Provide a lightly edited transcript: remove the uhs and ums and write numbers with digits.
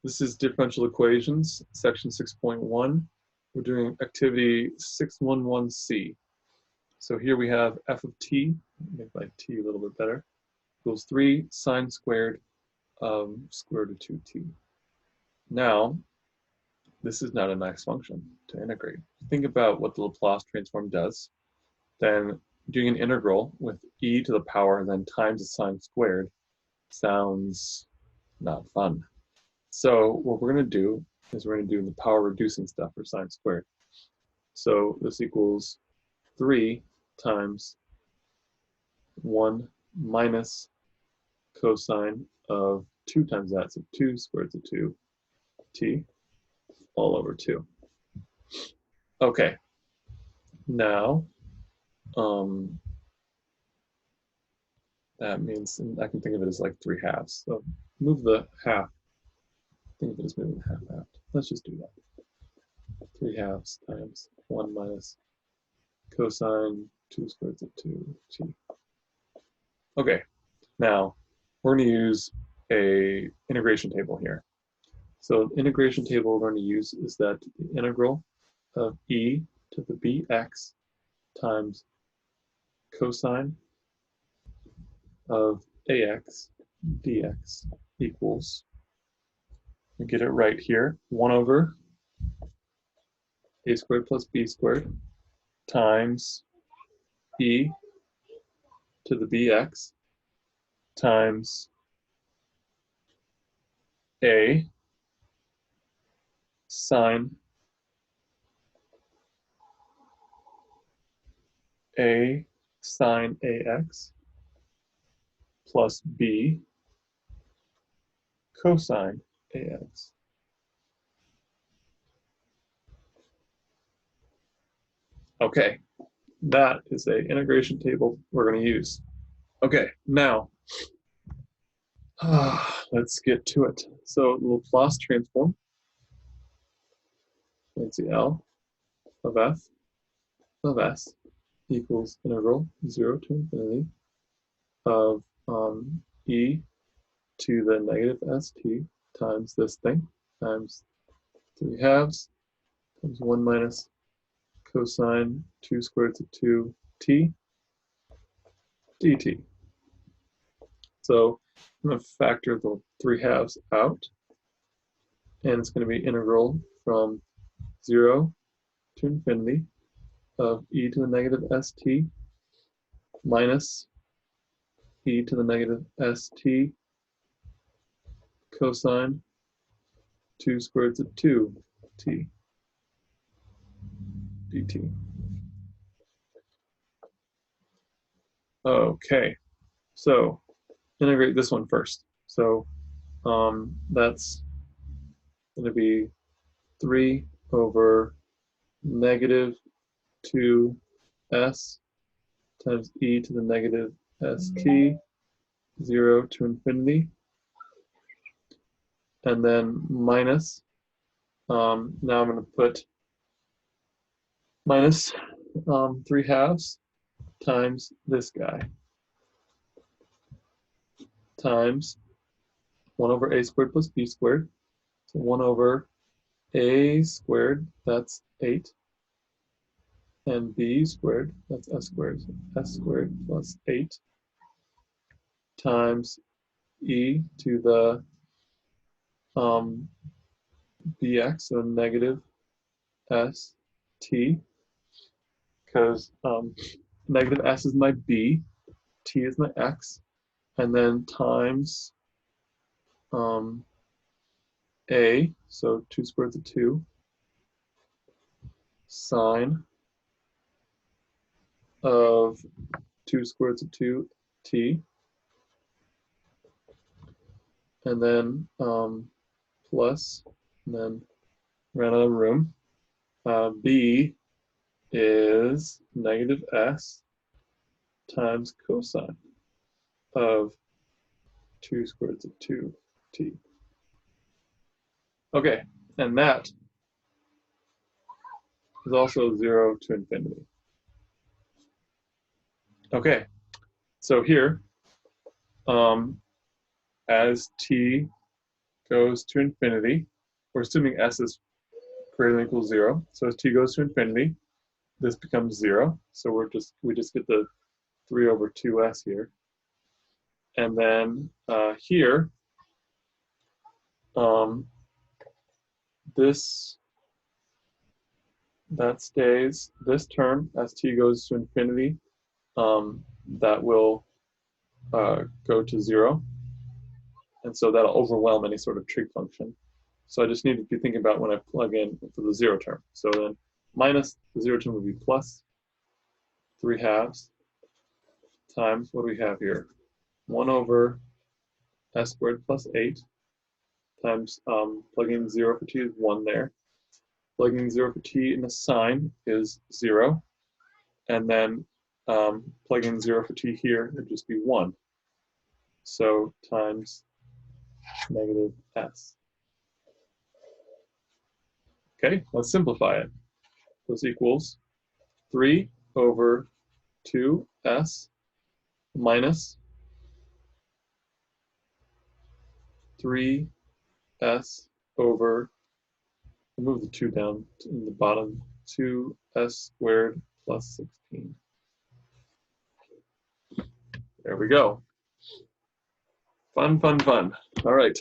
This is differential equations, section 6.1. We're doing activity 611C. So here we have f of t, make my t a little bit better, equals 3 sine squared of square root of 2t. Now, this is not a nice function to integrate. Think about what the Laplace transform does. Then doing an integral with e to the power and then times the sine squared sounds not fun. So what we're going to do is we're going to do the power reducing stuff for sine squared. So this equals 3 times 1 minus cosine of 2 times that, so 2 squared root of 2t all over 2. Okay, now that means I can think of it as like 3/2. So move the half. Think of it as moving the half out. Let's just do that. 3/2 times 1 minus cosine 2 squared root of 2t. Okay, now we're going to use a integration table here. So the integration table we're going to use is that the integral of e to the bx times cosine of ax dx equals, we get it right here, 1 over a squared plus b squared times e to the bx times a sine ax plus b cosine ax. Okay, that is an integration table we're going to use. Okay, now let's get to it. So Laplace transform, fancy L of f of s equals integral 0 to infinity of e to the negative st times this thing times 3/2 times 1 minus cosine 2 squared root of 2t dt. So I'm going to factor the 3/2 out, and it's going to be integral from 0 to infinity of e to the negative st minus e to the negative st cosine 2 squared root of 2t dt. Okay, so integrate this one first. So that's going to be 3 over negative 2s times e to the negative st, 0 to infinity, and then minus, now I'm going to put minus 3/2 times this guy times 1 over a squared plus b squared, so 1 over a squared, that's 8, and b squared, that's s squared, so s squared plus 8 times e to the bx, so negative st, because negative s is my b, t is my x, and then times a, so 2 squared root of 2, sine of 2 squared root of 2t, and then plus, and then ran out of room. B is negative s times cosine of 2 squared root of 2t. Okay, and that is also 0 to infinity. Okay, so here, as t goes to infinity, we're assuming s is greater than or equal to 0. So as t goes to infinity, this becomes 0. So we just get the 3 over 2s here. And then here, that stays, this term, as t goes to infinity, that will go to 0. And so that'll overwhelm any sort of trig function. So I just need to be thinking about when I plug in for the 0 term. So then minus the 0 term would be plus 3 halves times, what do we have here? 1 over s squared plus 8 times, plugging in 0 for t is 1 there. Plugging 0 for t in the sign is 0. And then plugging 0 for t here would just be 1. So times negative s. Okay, let's simplify it. This equals 3 over 2s minus 3s over, move the 2 down in the bottom, 2s squared plus 16. There we go. Fun, fun, fun. All right.